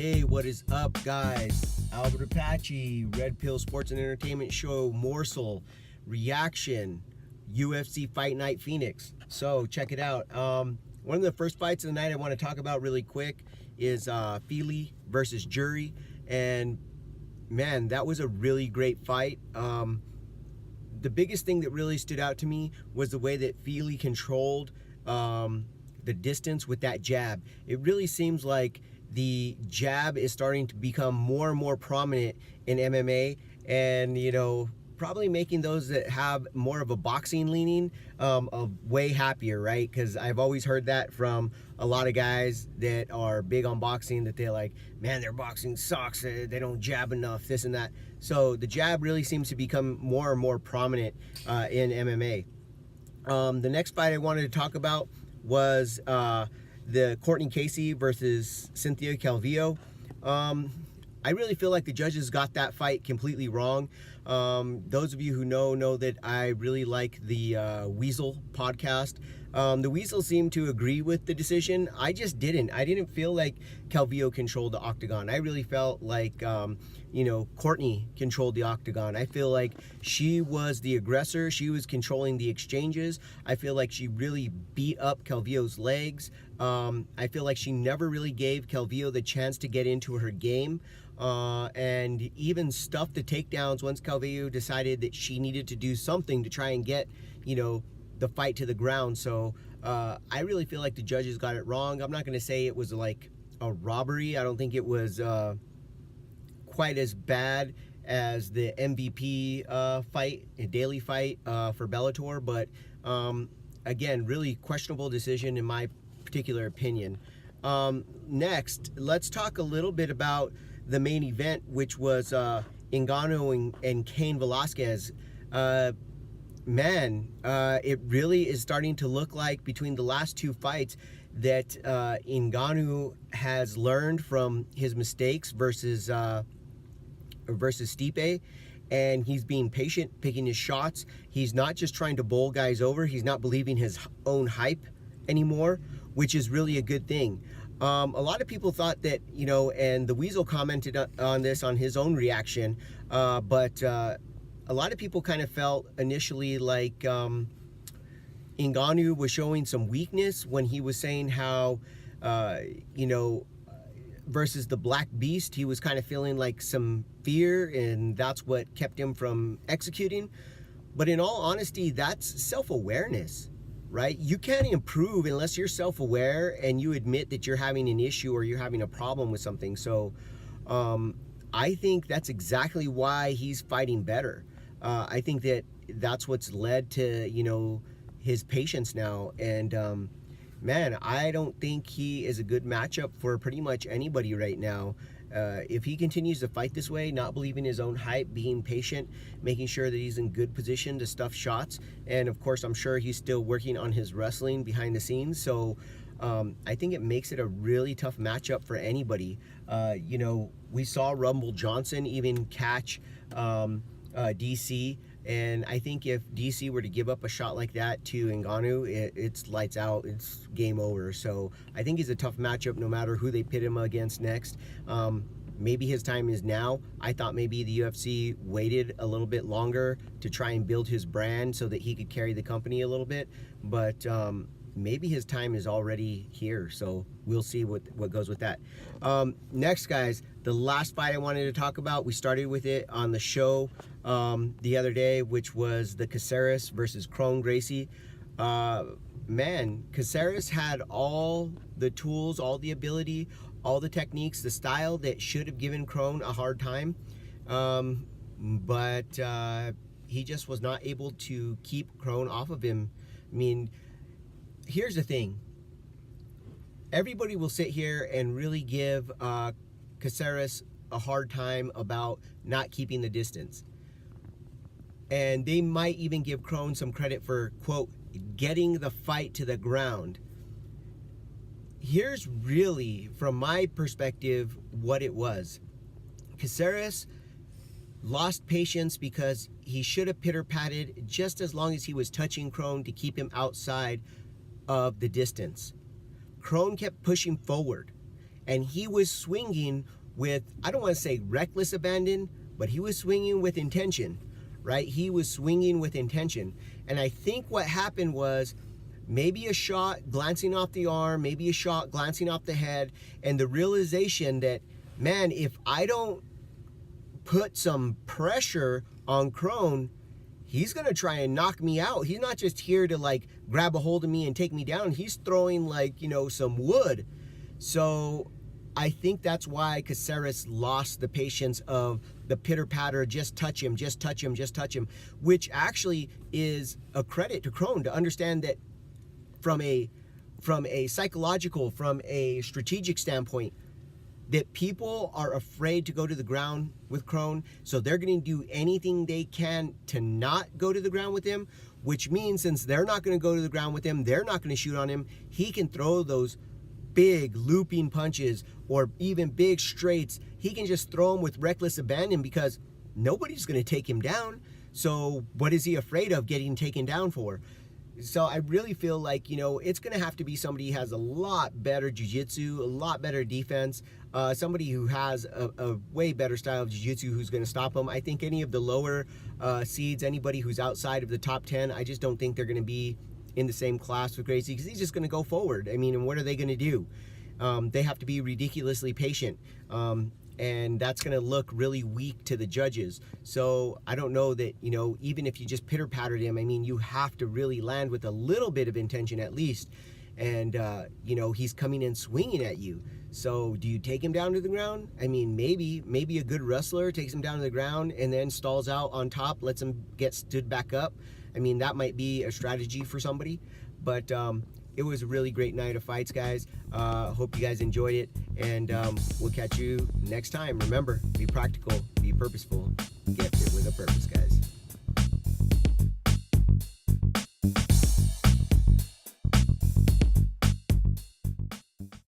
Hey, what is up, guys? Albert Apache, Red Pill Sports and Entertainment Show, MORSEL, Reaction, UFC Fight Night Phoenix. So, check it out. One of the first fights of the night I want to talk about really quick is Fili versus Jury. And, man, that was a really great fight. The biggest thing that really stood out to me was the way that Fili controlled the distance with that jab. It really seems like the jab is starting to become more and more prominent in MMA, and probably making those that have more of a boxing leaning way happier, right? Because I've always heard that from a lot of guys that are big on boxing, that they're like, man, their boxing sucks, they don't jab enough, this and that. So the jab really seems to become more and more prominent in MMA. The next fight I wanted to talk about was the Courtney Casey versus Cynthia Calvillo. I really feel like the judges got that fight completely wrong. Those of you who know that I really like the Weasel podcast. The Weasel seemed to agree with the decision. I just didn't. I didn't feel like Calvillo controlled the octagon. I really felt like, Courtney controlled the octagon. I feel like she was the aggressor. She was controlling the exchanges. I feel like she really beat up Calvillo's legs. I feel like she never really gave Calvillo the chance to get into her game. And even stuffed the takedowns once Calvillo decided that she needed to do something to try and get, the fight to the ground. So I really feel like the judges got it wrong. I'm not going to say it was like a robbery. I don't think it was quite as bad as the MVP fight, a daily fight for Bellator. But again, really questionable decision in my particular opinion. Next, let's talk a little bit about the main event, which was Ngannou and Cain Velasquez. It really is starting to look like, between the last two fights, that Ngannou has learned from his mistakes versus Stipe, and he's being patient, picking his shots. He's not just trying to bowl guys over. He's not believing his own hype anymore, which is really a good thing. A lot of people thought that, and the Weasel commented on this on his own reaction, but a lot of people kind of felt initially like Ngannou was showing some weakness when he was saying how, versus the Black Beast, he was kind of feeling like some fear, and that's what kept him from executing. But in all honesty, that's self-awareness, right? You can't improve unless you're self-aware and you admit that you're having an issue or you're having a problem with something. So I think that's exactly why he's fighting better. I think that that's what's led to, his patience now. And I don't think he is a good matchup for pretty much anybody right now. If he continues to fight this way, not believing his own hype, being patient, making sure that he's in good position to stuff shots, and of course I'm sure he's still working on his wrestling behind the scenes, so I think it makes it a really tough matchup for anybody. We saw Rumble Johnson even catch DC, and I think if DC were to give up a shot like that to Ngannou, it's lights out, it's game over. So I think he's a tough matchup no matter who they pit him against next. Maybe his time is now. I thought maybe the UFC waited a little bit longer to try and build his brand so that he could carry the company a little bit, but maybe his time is already here, so we'll see what goes with that. Next, guys, the last fight I wanted to talk about, we started with it on the show the other day, which was the Casares versus Gracie. Casares had all the tools, all the ability, all the techniques, the style that should have given Crone a hard time, but he just was not able to keep Crone off of him. I mean, here's the thing. Everybody will sit here and really give Casares a hard time about not keeping the distance. And they might even give Crone some credit for, quote, getting the fight to the ground. Here's really, from my perspective, what it was. Casares lost patience because he should have pitter-patted just as long as he was touching Crone to keep him outside of the distance. Crone kept pushing forward, and he was swinging with, I don't want to say reckless abandon, but he was swinging with intention, right? He was swinging with intention. And I think what happened was maybe a shot glancing off the arm, maybe a shot glancing off the head, and the realization that, man, if I don't put some pressure on Crone, he's going to try and knock me out. He's not just here to like grab a hold of me and take me down. He's throwing like, you know, some wood. So I think that's why Casares lost the patience of the pitter patter, just touch him, just touch him, just touch him, which actually is a credit to Crone to understand that from a psychological, from a strategic standpoint, that people are afraid to go to the ground with Crone, so they're going to do anything they can to not go to the ground with him, which means since they're not going to go to the ground with him, they're not going to shoot on him, he can throw those big looping punches or even big straights. He can just throw them with reckless abandon because nobody's going to take him down. So what is he afraid of getting taken down for? So I really feel like, you know, it's going to have to be somebody who has a lot better jiu-jitsu, a lot better defense, somebody who has a way better style of jiu-jitsu who's going to stop him. I think any of the lower seeds, anybody who's outside of the top 10, I just don't think they're going to be in the same class with Gracie because he's just going to go forward. I mean, and what are they going to do? They have to be ridiculously patient. And that's going to look really weak to the judges. So I don't know that, you know, even if you just pitter-pattered him, I mean, you have to really land with a little bit of intention at least. And, you know, he's coming in swinging at you. So do you take him down to the ground? I mean, maybe a good wrestler takes him down to the ground and then stalls out on top, lets him get stood back up. I mean, that might be a strategy for somebody. But it was a really great night of fights, guys. Hope you guys enjoyed it, and we'll catch you next time. Remember, be practical, be purposeful, get fit with a purpose, guys.